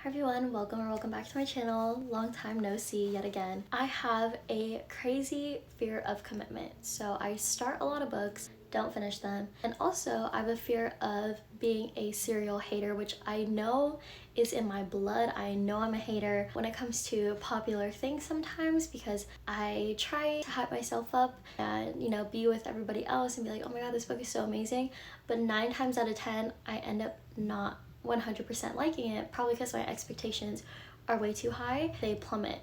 Hi everyone, welcome back to my channel. Long time no see yet again. I have a crazy fear of commitment. So I start a lot of books, don't finish them. And also I have a fear of being a serial hater, which I know is in my blood. I know I'm a hater when it comes to popular things sometimes because I try to hype myself up and, be with everybody else and be like, oh my god, this book is so amazing. But 9 times out of 10, I end up not 100% liking it, probably because my expectations are way too high. They plummet.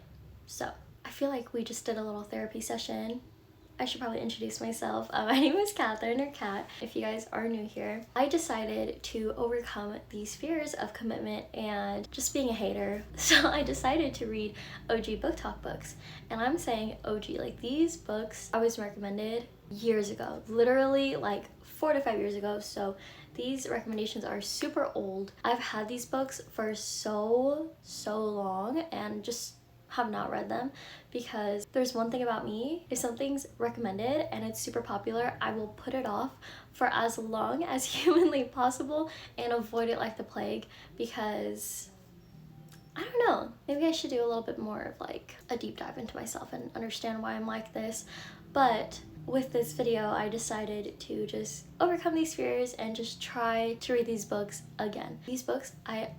So I feel like we just did a little therapy session. I should probably introduce myself. My name is Catherine, or Kat, if you guys are new here. I decided to overcome these fears of commitment and just being a hater. So I decided to read OG booktok books. And I'm saying OG, like these books I was recommended years ago, literally like 4 to 5 years ago. So these recommendations are super old. I've had these books for so long and just have not read them because there's one thing about me: if something's recommended and it's super popular, I will put it off for as long as humanly possible and avoid it like the plague, because I don't know, maybe I should do a little bit more of like a deep dive into myself and understand why I'm like this. But with this video, I decided to just overcome these fears and just try to read these books again. These books, I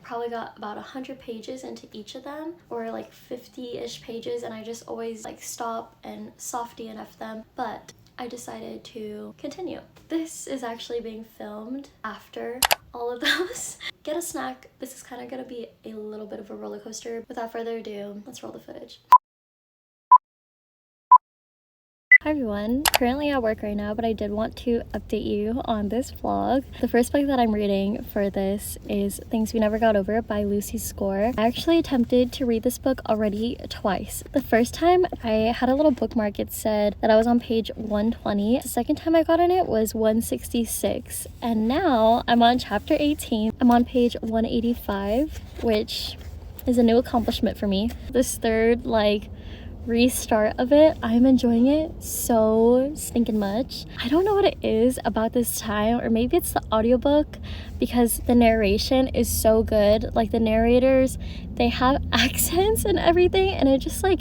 probably got about 100 pages into each of them, or like 50-ish pages, and I just always like stop and soft DNF them. But I decided to continue. This is actually being filmed after all of those. Get a snack. This is kind of gonna be a little bit of a roller coaster. Without further ado, let's roll the footage. Hi everyone, currently at work right now, but I did want to update you on this vlog. The first book that I'm reading for this is Things We Never Got Over by Lucy Score. I actually attempted to read this book already twice. The first time I had a little bookmark, it said that I was on page 120. The second time I got on it was 166. And now I'm on chapter 18. I'm on page 185, which is a new accomplishment for me. This third restart of it, I'm enjoying it so stinking much. I don't know what it is about this time, or maybe it's the audiobook, because the narration is so good. Like the narrators, they have accents and everything, and it just like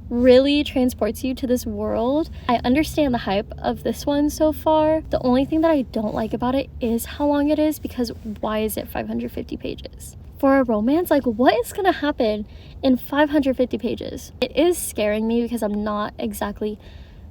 really transports you to this world. I understand the hype of this one so far. The only thing that I don't like about it is how long it is, because why is it 550 pages? For a romance, like what is gonna happen in 550 pages? It is scaring me because I'm not exactly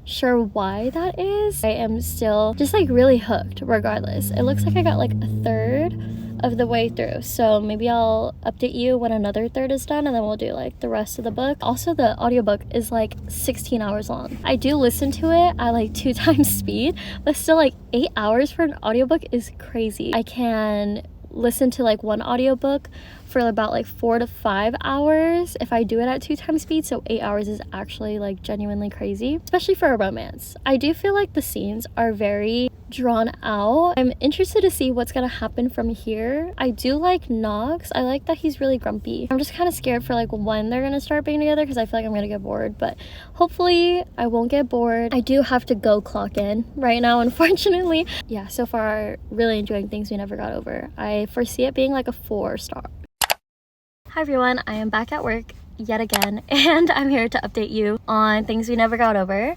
sure why that is. I am still just like really hooked regardless. It looks like I got like a third of the way through, so maybe I'll update you when another third is done, and then we'll do like the rest of the book. Also, the audiobook is like 16 hours long. I do listen to it at like 2 times speed, but still like 8 hours for an audiobook is crazy. I can listen to like one audiobook for about like 4 to 5 hours if I do it at 2 times speed, so 8 hours is actually like genuinely crazy, especially for a romance. I do feel like the scenes are very drawn out. I'm interested to see what's gonna happen from here. I do like Knox. I like that he's really grumpy. I'm just kind of scared for like when they're gonna start being together, because I feel like I'm gonna get bored, but hopefully I won't get bored. I do have to go clock in right now, unfortunately. Yeah, so far really enjoying Things We Never Got Over. I foresee it being like a 4-star. Hi everyone, I am back at work yet again, and I'm here to update you on Things We Never Got Over.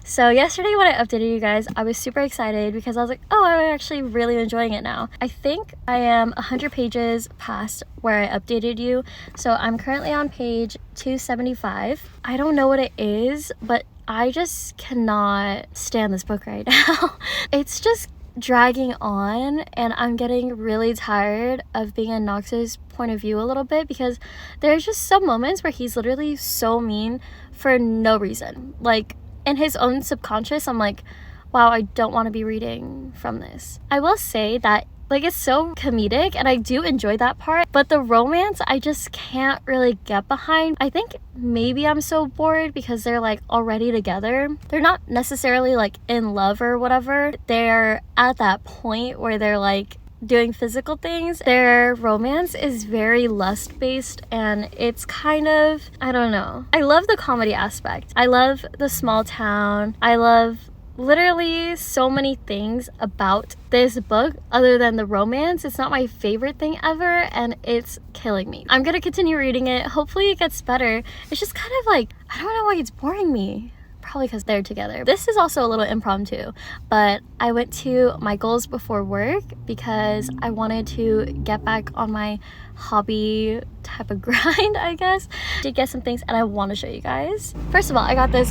So yesterday when I updated you guys, I was super excited because I was like, oh, I'm actually really enjoying it now. I think I am 100 pages past where I updated you, so I'm currently on page 275. I don't know what it is, but I just cannot stand this book right now. It's just dragging on, and I'm getting really tired of being in Knox's point of view a little bit, because there's just some moments where he's literally so mean for no reason. Like in his own subconscious, I'm like, wow, I don't want to be reading from this. I will say that like it's so comedic and I do enjoy that part, but the romance I just can't really get behind. I think maybe I'm so bored because they're like already together. They're not necessarily like in love or whatever. They're at that point where they're like doing physical things. Their romance is very lust based, and it's kind of, I don't know. I love the comedy aspect. I love the small town. I love literally so many things about this book other than the romance. It's not my favorite thing ever, and it's killing me. I'm gonna continue reading it. Hopefully it gets better. It's just kind of like, I don't know why it's boring me. Probably because they're together. This is also a little impromptu, but I went to my goals before work because I wanted to get back on my hobby type of grind, I guess. Did get some things and I want to show you guys. First of all, I got this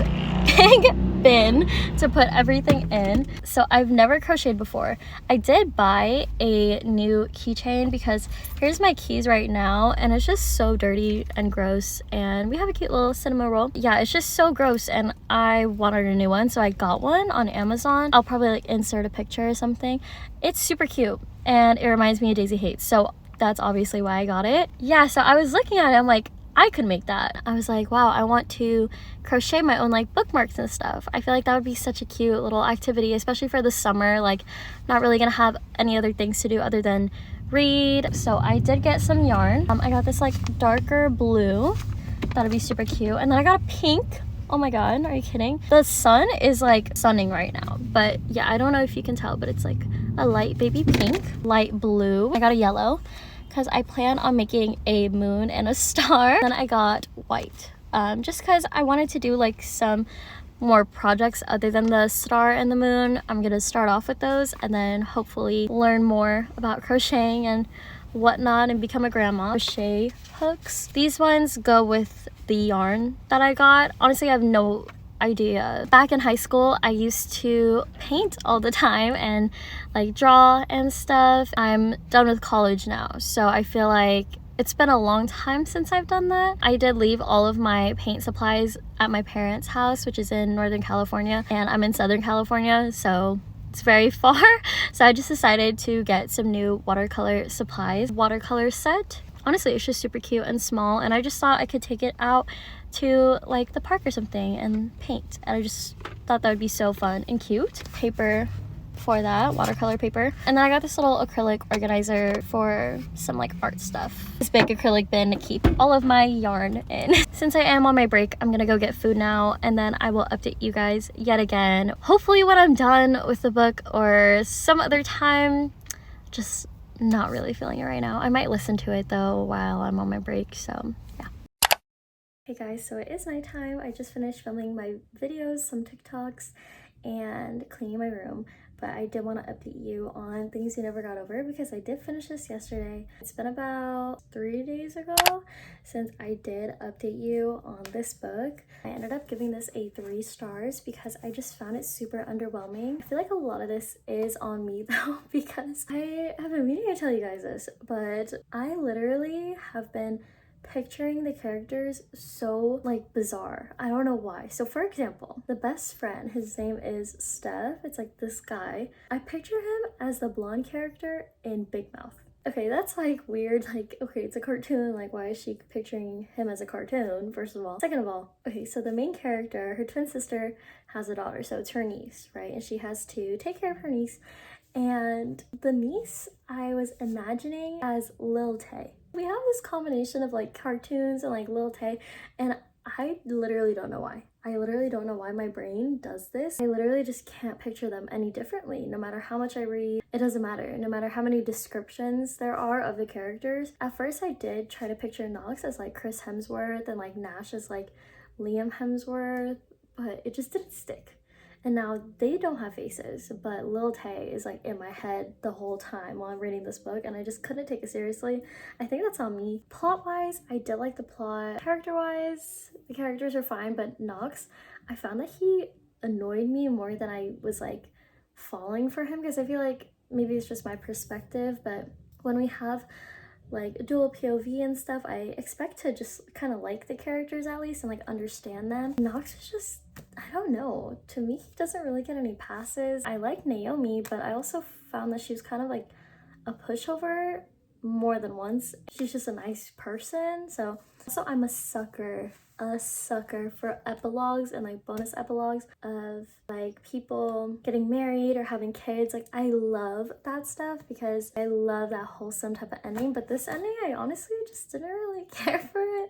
big bin to put everything in. So I've never crocheted before. I did buy a new keychain because here's my keys right now and it's just so dirty and gross, and we have a cute little cinema roll. Yeah, it's just so gross and I wanted a new one, so I got one on Amazon. I'll probably like insert a picture or something. It's super cute and it reminds me of Daisy Hates, so that's obviously why I got it. Yeah, so I was looking at it, I'm like, I could make that. I was like, wow, I want to crochet my own like bookmarks and stuff. I feel like that would be such a cute little activity, especially for the summer. Like, not really gonna have any other things to do other than read. So I did get some yarn. I got this like darker blue. That'd be super cute. And then I got a pink. Oh my god, are you kidding? The sun is like sunning right now, but yeah, I don't know if you can tell, but it's like a light baby pink, light blue. I got a yellow because I plan on making a moon and a star. Then I got white, just because I wanted to do like some more projects other than the star and the moon. I'm gonna start off with those and then hopefully learn more about crocheting and whatnot and become a grandma. Crochet hooks. These ones go with the yarn that I got. Honestly, I have no idea. Back in high school, I used to paint all the time and like draw and stuff. I'm done with college now, so I feel like it's been a long time since I've done that. I did leave all of my paint supplies at my parents' house, which is in Northern California, and I'm in Southern California, so it's very far. So I just decided to get some new watercolor supplies. Watercolor set. Honestly, it's just super cute and small, and I just thought I could take it out to like the park or something and paint, and I just thought that would be so fun and cute. Paper for that, watercolor paper. And then I got this little acrylic organizer for some like art stuff. This big acrylic bin to keep all of my yarn in. Since I am on my break, I'm gonna go get food now, and then I will update you guys yet again, hopefully when I'm done with the book or some other time. Just not really feeling it right now. I might listen to it though while I'm on my break, so yeah. Hey guys, so it is nighttime. I just finished filming my videos, some TikToks, and cleaning my room, but I did want to update you on things you never got over because I did finish this yesterday. It's been about 3 days ago since I did update you on this book. I ended up giving this a 3 stars because I just found it super underwhelming. I feel like a lot of this is on me though, because I have been meaning to tell you guys this, but I literally have been picturing the characters so like bizarre. I don't know why. So for example, the best friend, his name is Steph. It's like this guy. I picture him as the blonde character in Big Mouth. Okay, that's like weird. Like, okay, it's a cartoon. Like, why is she picturing him as a cartoon, first of all? Second of all, okay, so the main character, her twin sister, has a daughter. So it's her niece, right? And she has to take care of her niece. And the niece I was imagining as Lil Tay. We have this combination of like cartoons and like Lil Tay, and I literally don't know why. I literally don't know why my brain does this. I literally just can't picture them any differently. No matter how much I read, it doesn't matter. No matter how many descriptions there are of the characters. At first I did try to picture Knox as like Chris Hemsworth and like Nash as like Liam Hemsworth, but it just didn't stick. And now they don't have faces, but Lil Tay is like in my head the whole time while I'm reading this book, and I just couldn't take it seriously. I think that's on me. Plot-wise, I did like the plot. Character-wise, the characters are fine, but Knox, I found that he annoyed me more than I was like falling for him, because I feel like maybe it's just my perspective, but when we have like dual POV and stuff, I expect to just kind of like the characters at least and like understand them. Knox is just, I don't know, to me he doesn't really get any passes. I like Naomi, but I also found that she was kind of like a pushover more than once. She's just a nice person. So also I'm a sucker for epilogues and like bonus epilogues of like people getting married or having kids. Like I love that stuff because I love that wholesome type of ending, but this ending I honestly just didn't really care for it.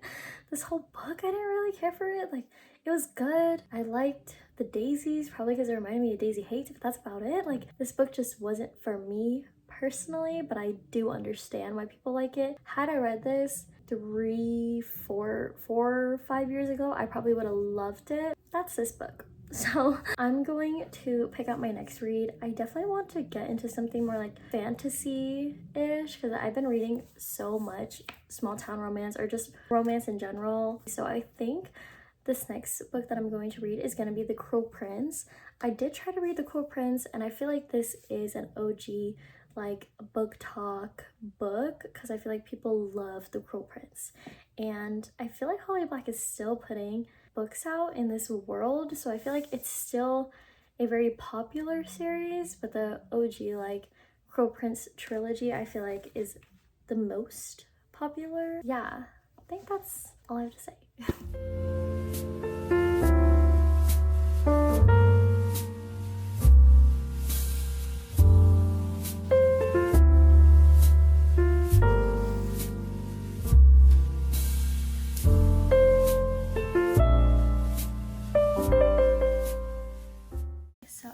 This whole book I didn't really care for it. Like it was good. I liked the daisies, probably because it reminded me of Daisy Hates, but that's about it. Like, this book just wasn't for me personally, but I do understand why people like it. Had I read this 5 years ago, I probably would have loved it. That's this book. So I'm going to pick out my next read. I definitely want to get into something more like fantasy-ish, because I've been reading so much small town romance or just romance in general. So I think this next book that I'm going to read is going to be The Cruel Prince. I did try to read The Cruel Prince, and I feel like this is an OG like booktok book, because I feel like people love The Cruel Prince, and I feel like Holly Black is still putting books out in this world, so I feel like it's still a very popular series, but the OG like Cruel Prince trilogy I feel like is the most popular. Yeah, I think that's all I have to say.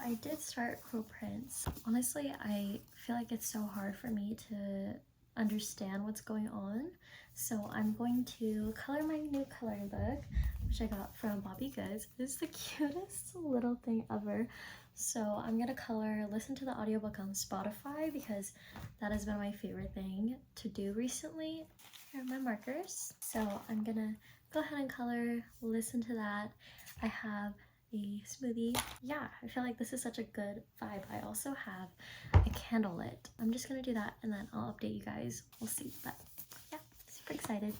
I did start Cruel Prince. Honestly, I feel like it's so hard for me to understand what's going on. So I'm going to color my new coloring book, which I got from Bobby Goods. This is the cutest little thing ever. So I'm gonna color, listen to the audiobook on Spotify, because that has been my favorite thing to do recently. Here are my markers. So I'm gonna go ahead and color, listen to that. I have a smoothie. Yeah, I feel like this is such a good vibe. I also have a candle lit. I'm just gonna do that and then I'll update you guys. We'll see, but yeah, super excited.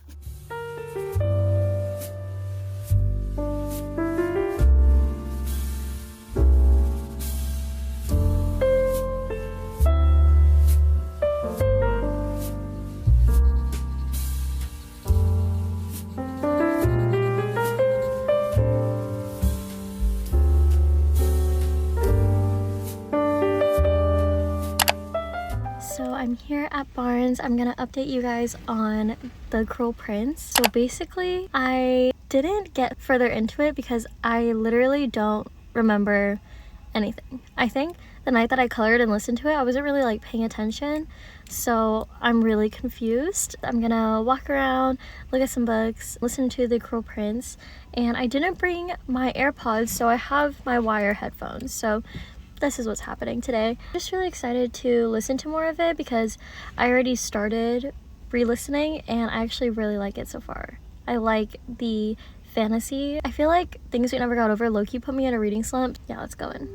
So I'm here at Barnes. I'm gonna update you guys on The Cruel Prince. So basically, I didn't get further into it because I literally don't remember anything. I think the night that I colored and listened to it, I wasn't really like paying attention. So I'm really confused. I'm gonna walk around, look at some books, listen to The Cruel Prince, and I didn't bring my AirPods, so I have my wire headphones. So this is what's happening today. Just really excited to listen to more of it because I already started re-listening and I actually really like it so far. I like the fantasy. I feel like Things We Never Got Over low-key put me in a reading slump. Yeah, let's go in.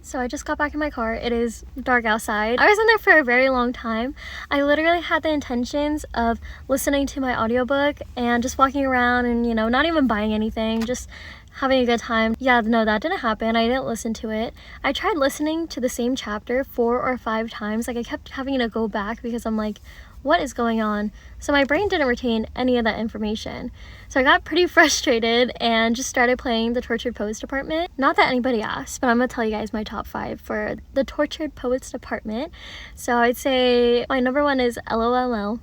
So I just got back in my car. It is dark outside. I was in there for a very long time. I literally had the intentions of listening to my audiobook and just walking around and, you know, not even buying anything, just having a good time. Yeah, no, that didn't happen. I didn't listen to it. I tried listening to the same chapter 4 or 5 times. Like, I kept having to go back because I'm like, what is going on? So my brain didn't retain any of that information. So I got pretty frustrated and just started playing the Tortured Poets Department. Not that anybody asked, but I'm gonna tell you guys my top 5 for the Tortured Poets Department. So I'd say my number 1 is LOLL.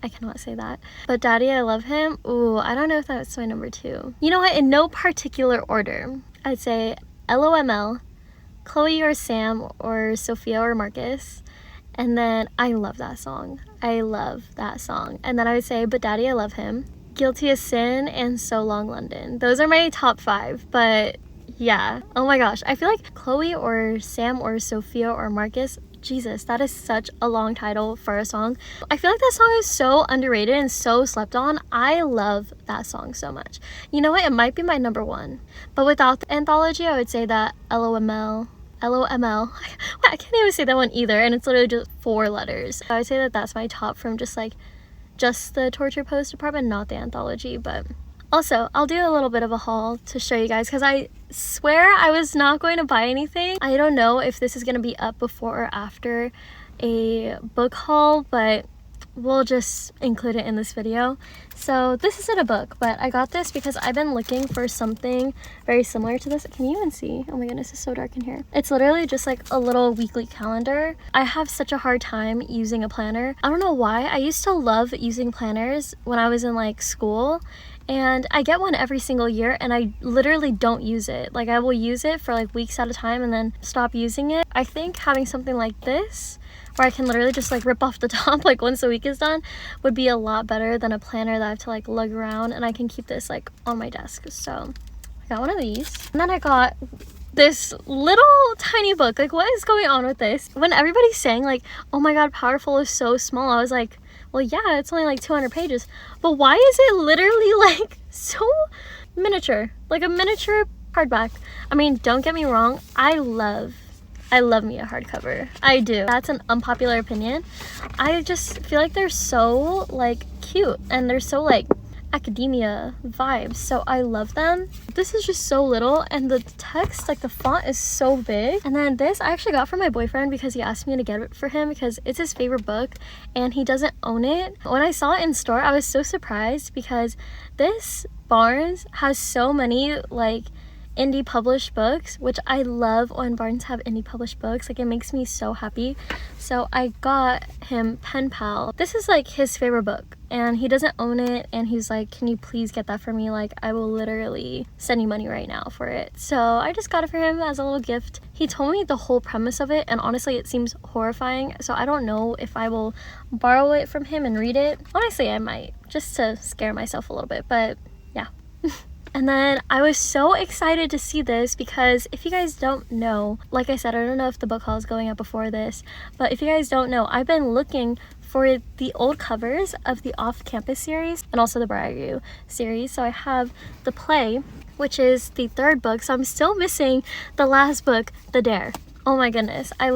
I cannot say that. But Daddy, I Love Him. Ooh, I don't know if that's my number 2. You know what? In no particular order, I'd say LOML, Chloe or Sam or Sophia or Marcus. And then I love that song. I love that song. And then I would say But Daddy, I Love Him, Guilty as Sin, and So Long London. Those are my top 5. But yeah, oh my gosh, I feel like Chloe or Sam or Sophia or Marcus, Jesus, that is such a long title for a song. I feel like that song is so underrated and so slept on. I love that song so much. You know what? It might be my number 1. But without the anthology, I would say that LOML. I can't even say that one either, and it's literally just 4 letters. I would say that that's my top from just the Torture Post Department, not the anthology. But also, I'll do a little bit of a haul to show you guys because I swear I was not going to buy anything. I don't know if this is going to be up before or after a book haul, but we'll just include it in this video. So this isn't a book, but I got this because I've been looking for something very similar to this. Can you even see? Oh my goodness, it's so dark in here. It's literally just like a little weekly calendar. I have such a hard time using a planner. I don't know why. I used to love using planners when I was in like school, and I get one every single year and I literally don't use it. Like I will use it for like weeks at a time and then stop using it. I think having something like this where I can literally just like rip off the top like once a week is done would be a lot better than a planner that I have to like lug around, and I can keep this like on my desk. So I got one of these, and then I got this little tiny book. Like, what is going on with this? When everybody's saying like, oh my god, Powerful is so small, I was like, well yeah, it's only like 200 pages, but why is it literally like so miniature, like a miniature hardback? I mean, don't get me wrong, I love me a hardcover. I do. That's an unpopular opinion. I just feel like they're so like cute and they're so like academia vibes, so I love them. This is just so little, and the text, like the font is so big. And then this I actually got from my boyfriend because he asked me to get it for him because it's his favorite book and he doesn't own it. When I saw it in store, I was so surprised because this Barnes has so many like indie published books, which I love when Barnes have indie published books. Like, it makes me so happy. So I got him Pen Pal. This is like his favorite book and he doesn't own it, and he's like, can you please get that for me? Like, I will literally send you money right now for it. So I just got it for him as a little gift. He told me the whole premise of it, and honestly it seems horrifying, so I don't know if I will borrow it from him and read it. Honestly, I might, just to scare myself a little bit, but yeah. And then I was so excited to see this because if you guys don't know, like I said, I don't know if the book haul is going up before this, but if you guys don't know, I've been looking for the old covers of the Off-Campus series and also the Briar series. So I have the play, which is the third book, so I'm still missing the last book, The Dare. Oh my goodness, I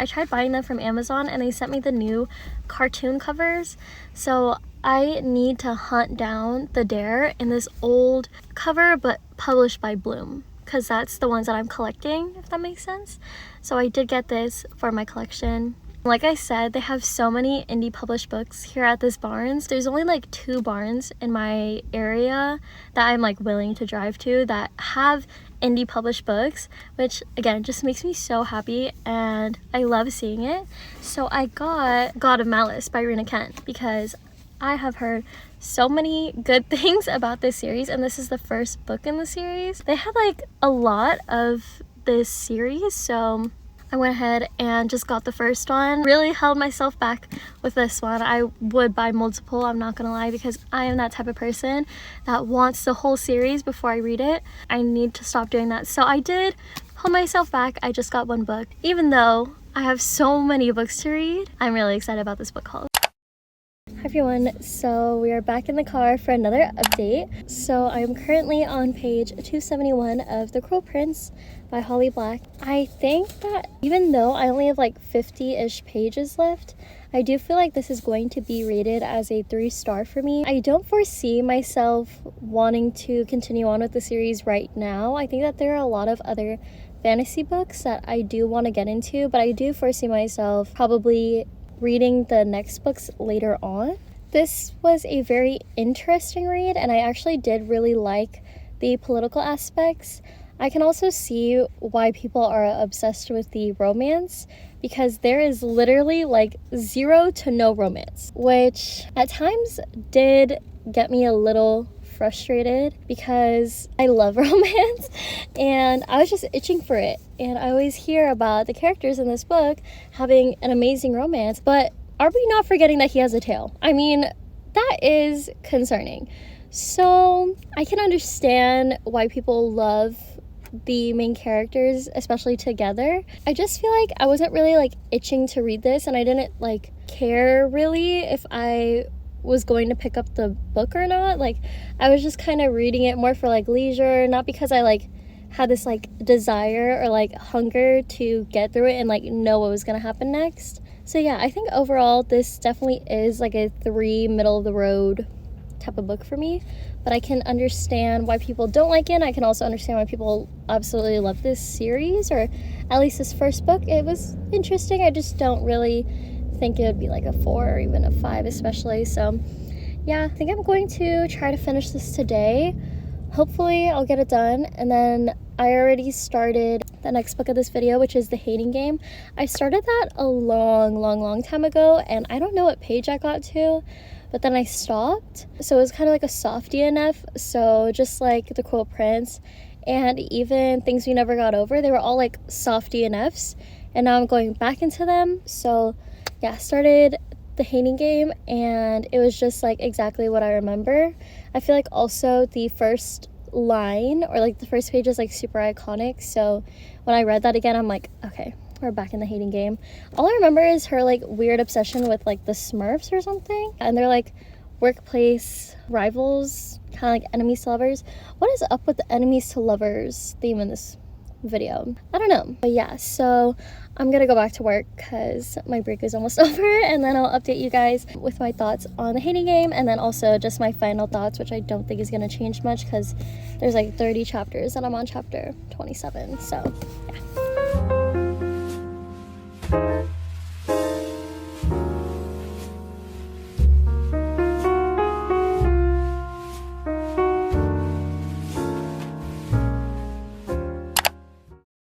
tried buying them from Amazon and they sent me the new cartoon covers, so I need to hunt down The Dare in this old cover but published by Bloom, because that's the ones that I'm collecting, if that makes sense. So I did get this for my collection. Like I said, they have so many indie published books here at this Barnes. There's only like 2 Barnes in my area that I'm like willing to drive to that have indie published books, which again just makes me so happy and I love seeing it. So I got God of Malice by Rena Kent because I have heard so many good things about this series, and this is the first book in the series. They had like a lot of this series, so I went ahead and just got the first one. Really held myself back with this one. I would buy multiple, I'm not gonna lie, because I am that type of person that wants the whole series before I read it. I need to stop doing that. So I did hold myself back. I just got one book. Even though I have so many books to read, I'm really excited about this book haul. Hi everyone, so we are back in the car for another update. So I'm currently on page 271 of The Cruel Prince by Holly Black. I think that even though I only have like 50-ish pages left, I do feel like this is going to be rated as a 3-star for me. I don't foresee myself wanting to continue on with the series right now. I think that there are a lot of other fantasy books that I do want to get into, but I do foresee myself probably reading the next books later on. This was a very interesting read, and I actually did really like the political aspects. I can also see why people are obsessed with the romance, because there is literally like 0 to no romance, which at times did get me a little frustrated because I love romance and I was just itching for it. And I always hear about the characters in this book having an amazing romance, but are we not forgetting that he has a tail? I mean, that is concerning. So I can understand why people love the main characters, especially together. I just feel like I wasn't really like itching to read this, and I didn't like care really if I was going to pick up the book or not. Like, I was just kind of reading it more for like leisure, not because I like had this like desire or like hunger to get through it and like know what was gonna happen next. So yeah, I think overall this definitely is like a 3 middle of the road type of book for me, but I can understand why people don't like it. I can also understand why people absolutely love this series, or at least this first book. It was interesting. I just don't really think it would be like a 4 or even a 5 especially. So yeah, I think I'm going to try to finish this today. Hopefully I'll get it done. And then I already started the next book of this video, which is The Hating Game. I started that a long time ago, and I don't know what page I got to, but then I stopped. So it was kind of like a soft DNF. So just like The Cruel Prince and even Things We Never Got Over, they were all like soft DNFs, and now I'm going back into them. So yeah, started The Hating Game, and it was just like exactly what I remember. I feel like also the first line or like the first page is like super iconic, so when I read that again, I'm like, okay, we're back in The Hating Game. All I remember is her like weird obsession with like the Smurfs or something, and they're like workplace rivals, kind of like enemies to lovers. What is up with the enemies to lovers theme in this video? I don't know. But yeah, so I'm gonna go back to work because my break is almost over, and then I'll update you guys with my thoughts on The Hating Game, and then also just my final thoughts, which I don't think is gonna change much because there's like 30 chapters and I'm on chapter 27. So yeah.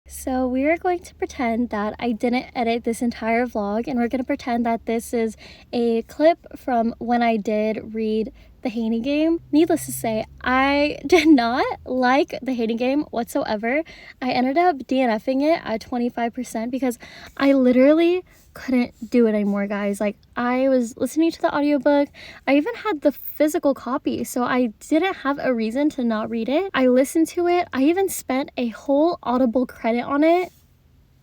So we are going to pretend that I didn't edit this entire vlog, and we're going to pretend that this is a clip from when I did read The Hating Game. Needless to say, I did not like The Hating Game whatsoever. I ended up DNFing it at 25% because I literally couldn't do it anymore, guys. Like, I was listening to the audiobook. I even had the physical copy, so I didn't have a reason to not read it. I listened to it. I even spent a whole Audible credit on it.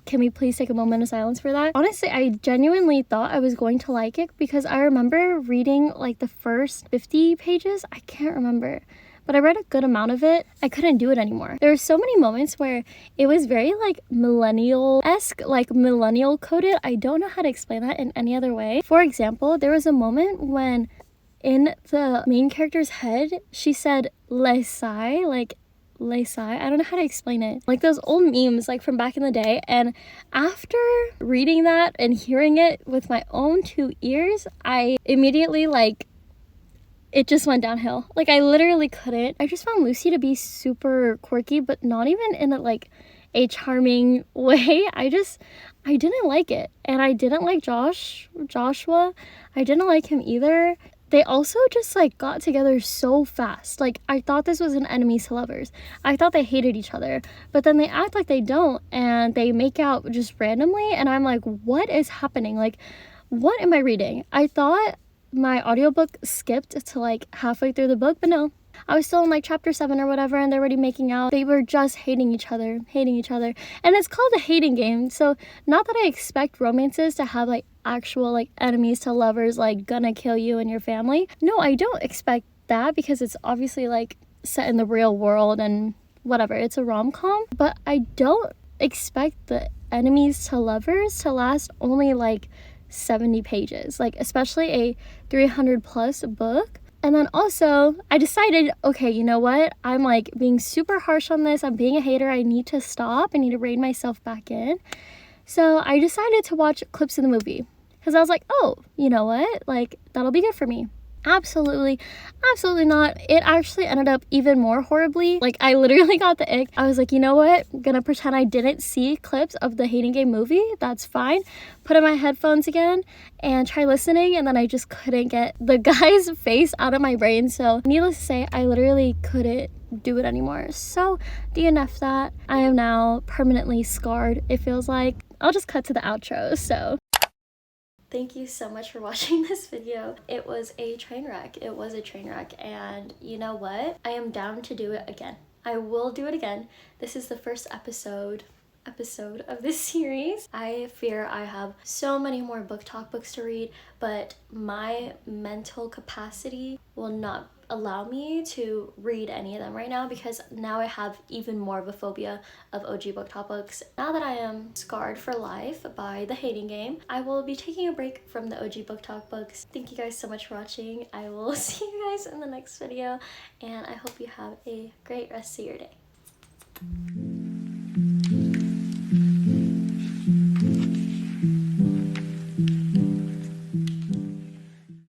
Can we please take a moment of silence for that? Honestly, I genuinely thought I was going to like it because I remember reading like the first 50 pages. I can't remember, but I read a good amount of it. I couldn't do it anymore. There were so many moments where it was very like millennial-esque, like millennial coded. I don't know how to explain that in any other way. For example, there was a moment when in the main character's head, she said "les sai," like Laysai. I don't know how to explain it. Like those old memes like from back in the day. And after reading that and hearing it with my own 2 ears, I immediately like it just went downhill. Like I literally couldn't. I just found Lucy to be super quirky, but not even in a charming way. I didn't like it. And I didn't like Joshua. I didn't like him either. They also just like got together so fast. Like I thought this was an enemies to lovers. I thought they hated each other, but then they act like they don't, and they make out just randomly, and I'm like, what is happening? Like, what am I reading? I thought my audiobook skipped to like halfway through the book, but no. I was still in like chapter 7 or whatever, and they're already making out. They were just hating each other. And it's called The Hating Game. So not that I expect romances to have like actual like enemies to lovers, like gonna kill you and your family. No, I don't expect that because it's obviously like set in the real world and whatever. It's a rom-com. But I don't expect the enemies to lovers to last only like 70 pages. Like especially a 300 plus book. And then also, I decided, okay, you know what? I'm like being super harsh on this. I'm being a hater. I need to stop. I need to rein myself back in. So I decided to watch clips of the movie because I was like, oh, you know what? Like, that'll be good for me. Absolutely not. It actually ended up even more horribly. Like, I literally got the ick. I was like, you know what? I'm gonna pretend I didn't see clips of the Hating Game movie. That's fine. Put in my headphones again and try listening, and then I just couldn't get the guy's face out of my brain. So needless to say, I literally couldn't do it anymore. So DNF that. I am now permanently scarred, it feels like. I'll just cut to the outro. So thank you so much for watching this video. It was a train wreck. And you know what? I am down to do it again. I will do it again. This is the first episode of this series. I fear I have so many more book talk books to read, but my mental capacity will not allow me to read any of them right now because now I have even more of a phobia of OG book talk books. Now that I am scarred for life by The Hating Game, I will be taking a break from the OG book talk books. Thank you guys so much for watching. I will see you guys in the next video, and I hope you have a great rest of your day.